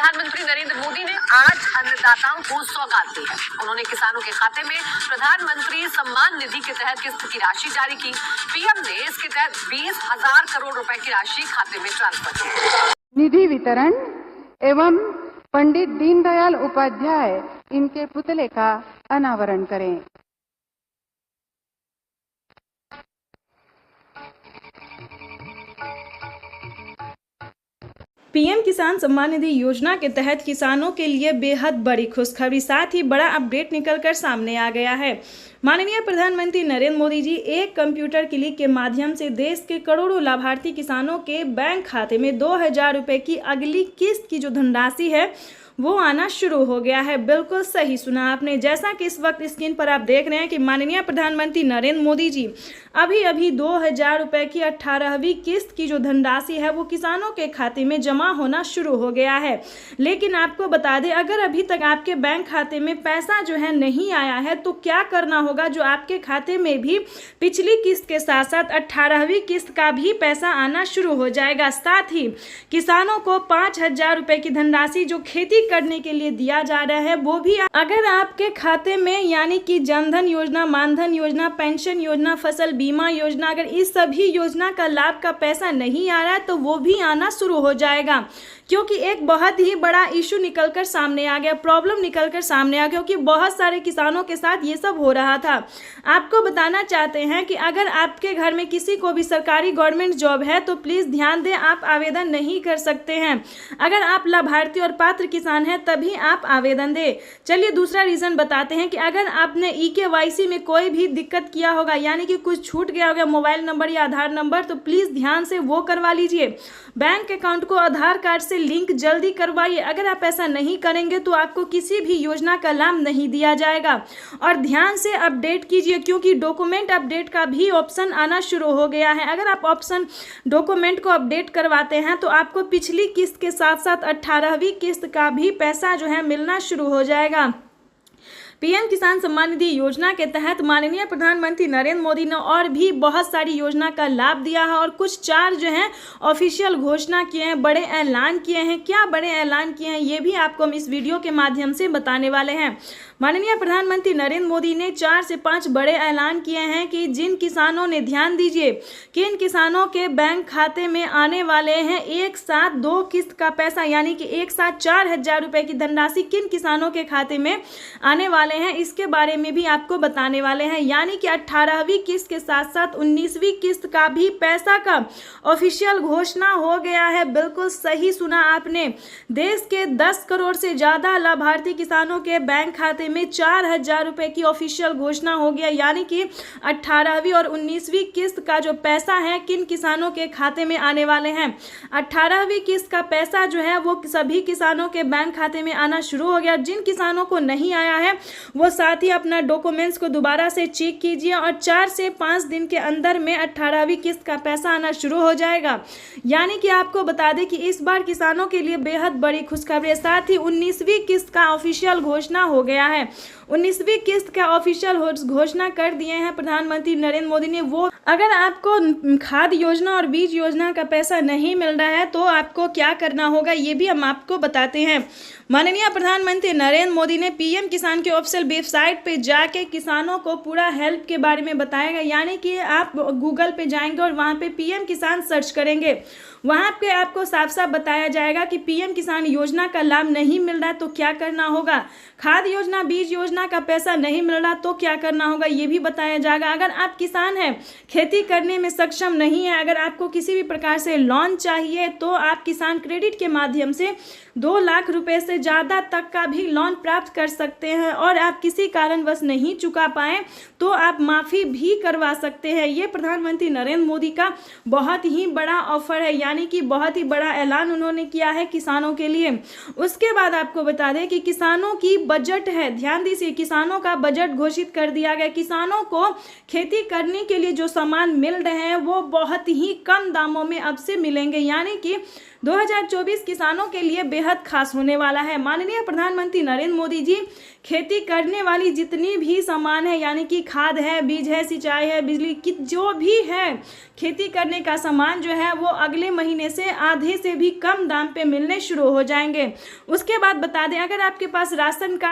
प्रधानमंत्री नरेंद्र मोदी ने आज अन्नदाताओं को सौगात दी है। उन्होंने किसानों के खाते में प्रधानमंत्री सम्मान निधि के तहत किस्त की राशि जारी की। पीएम ने इसके तहत 20,000 करोड़ रुपए की राशि खाते में ट्रांसफर की। निधि वितरण एवं पंडित दीनदयाल उपाध्याय इनके पुतले का अनावरण करें। पीएम किसान सम्मान निधि योजना के तहत किसानों के लिए बेहद बड़ी खुशखबरी, साथ ही बड़ा अपडेट निकलकर सामने आ गया है। माननीय प्रधानमंत्री नरेंद्र मोदी जी एक कंप्यूटर क्लिक के माध्यम से देश के करोड़ों लाभार्थी किसानों के बैंक खाते में 2,000 रुपए की अगली किस्त की जो धनराशि है वो आना शुरू हो गया है। बिल्कुल सही सुना आपने। जैसा कि इस वक्त स्क्रीन पर आप देख रहे हैं कि माननीय प्रधानमंत्री नरेंद्र मोदी जी अभी 2,000 रुपए की 18वीं किस्त की जो धनराशि है वो किसानों के खाते में जमा होना शुरू हो गया है। लेकिन आपको बता दें, अगर अभी तक आपके बैंक खाते में पैसा जो है नहीं आया है तो क्या करना होगा, जो आपके खाते में भी पिछली किस्त के साथ साथ 18वीं किस्त का भी पैसा आना शुरू हो जाएगा। साथ ही किसानों को 5,000 रुपए की धनराशि जो खेती करने के लिए दिया जा रहा है वो भी अगर आपके खाते में, यानी कि जनधन योजना, मानधन योजना, पेंशन योजना, फसल बीमा योजना, अगर इस सभी योजना का लाभ का पैसा नहीं आ रहा है तो वो भी आना शुरू हो जाएगा। क्योंकि एक बहुत ही बड़ा इशू निकलकर सामने आ गया, प्रॉब्लम निकलकर सामने आ गया, क्योंकि बहुत सारे किसानों के साथ ये सब हो रहा था। आपको बताना चाहते हैं कि अगर आपके घर में किसी को भी सरकारी गवर्नमेंट जॉब है तो प्लीज़ ध्यान दें, आप आवेदन नहीं कर सकते हैं। अगर आप लाभार्थी और पात्र किसान हैं तभी आप आवेदन दें। चलिए दूसरा रीज़न बताते हैं कि अगर आपने EKYC में कोई भी दिक्कत किया होगा, यानी कि कुछ छूट गया होगा मोबाइल नंबर या आधार नंबर, तो प्लीज़ ध्यान से वो करवा लीजिए। बैंक अकाउंट को आधार कार्ड से लिंक जल्दी करवाइए। अगर आप ऐसा नहीं करेंगे तो आपको किसी भी योजना का लाभ नहीं दिया जाएगा। और ध्यान से अपडेट कीजिए, क्योंकि डॉक्यूमेंट अपडेट का भी ऑप्शन आना शुरू हो गया है। अगर आप ऑप्शन डॉक्यूमेंट को अपडेट करवाते हैं तो आपको पिछली किस्त के साथ साथ 18वीं किस्त का भी पैसा जो है मिलना शुरू हो जाएगा। पीएम किसान सम्मान निधि योजना के तहत माननीय प्रधानमंत्री नरेंद्र मोदी ने और भी बहुत सारी योजना का लाभ दिया है और कुछ 4 जो हैं ऑफिशियल घोषणा किए हैं, बड़े ऐलान किए हैं। क्या बड़े ऐलान किए हैं ये भी आपको हम इस वीडियो के माध्यम से बताने वाले हैं। माननीय प्रधानमंत्री नरेंद्र मोदी ने 4 से 5 बड़े ऐलान किए हैं कि जिन किसानों ने, ध्यान दीजिए, किन किसानों के बैंक खाते में आने वाले हैं एक साथ 2 किस्त का पैसा, यानी कि एक साथ 4,000 रुपए की धनराशि किन किसानों के खाते में आने वाले हैं, इसके बारे में भी आपको बताने वाले हैं। यानी कि 18वीं किस्त के साथ साथ 19वीं किस्त का भी पैसा का ऑफिशियल घोषणा हो गया है। बिल्कुल सही सुना आपने। देश के 10 करोड़ से ज़्यादा लाभार्थी किसानों के बैंक खाते में 4,000 रुपए की ऑफिशियल घोषणा हो गया। यानी कि 18वीं और 19वीं किस्त का जो पैसा है किन किसानों के खाते में आने वाले हैं। 18वीं किस्त का पैसा जो है वो सभी किसानों के बैंक खाते में आना शुरू हो गया। जिन किसानों को नहीं आया है वो साथ ही अपना डॉक्यूमेंट्स को दोबारा से चेक कीजिए और 4 से 5 दिन के अंदर में 18वीं किस्त का पैसा आना शुरू हो जाएगा। यानी कि आपको बता दें कि इस बार किसानों के लिए बेहद बड़ी खुशखबरी। साथ ही 19वीं किस्त का ऑफिशियल घोषणा हो गया है। 19वीं किस्त का ऑफिशियल घोषणा कर दिए हैं प्रधानमंत्री नरेंद्र मोदी ने। वो अगर आपको खाद योजना और बीज योजना का पैसा नहीं मिल रहा है तो आपको क्या करना होगा ये भी हम आपको बताते हैं। माननीय प्रधानमंत्री नरेंद्र मोदी ने पीएम किसान के ऑफिशियल वेबसाइट पे जाके किसानों को पूरा हेल्प के बारे में बताएगा। यानी कि आप गूगल पे जाएंगे और वहाँ पे पीएम किसान सर्च करेंगे, वहाँ पे आपको साफ साफ बताया जाएगा कि पीएम किसान योजना का लाभ नहीं मिल रहा है तो क्या करना होगा, खाद योजना बीज योजना का पैसा नहीं मिल रहा तो क्या करना होगा ये भी बताया जाएगा। अगर आप किसान हैं, खेती करने में सक्षम नहीं है, अगर आपको किसी भी प्रकार से लोन चाहिए तो आप किसान क्रेडिट के माध्यम से 2 लाख रुपए से ज़्यादा तक का भी लोन प्राप्त कर सकते हैं। और आप किसी कारणवश नहीं चुका पाएँ तो आप माफ़ी भी करवा सकते हैं। ये प्रधानमंत्री नरेंद्र मोदी का बहुत ही बड़ा ऑफर है, यानी कि बहुत ही बड़ा ऐलान उन्होंने किया है किसानों के लिए। उसके बाद आपको बता दें कि किसानों की बजट है, ध्यान दीजिए, किसानों का बजट घोषित कर दिया गया। किसानों को खेती करने के लिए जो सामान मिल रहे हैं वो बहुत ही कम दामों में अब से मिलेंगे। यानी कि 2024 किसानों के लिए बेहद खास होने वाला है। माननीय प्रधानमंत्री नरेंद्र मोदी जी खेती करने वाली जितनी भी सामान है, यानी कि खाद है, बीज है, सिंचाई है, बिजली की जो भी है, खेती करने का सामान जो है वो अगले महीने से आधे से भी कम दाम पे मिलने शुरू हो जाएंगे। उसके बाद बता दें, अगर आपके पास राशन कार्ड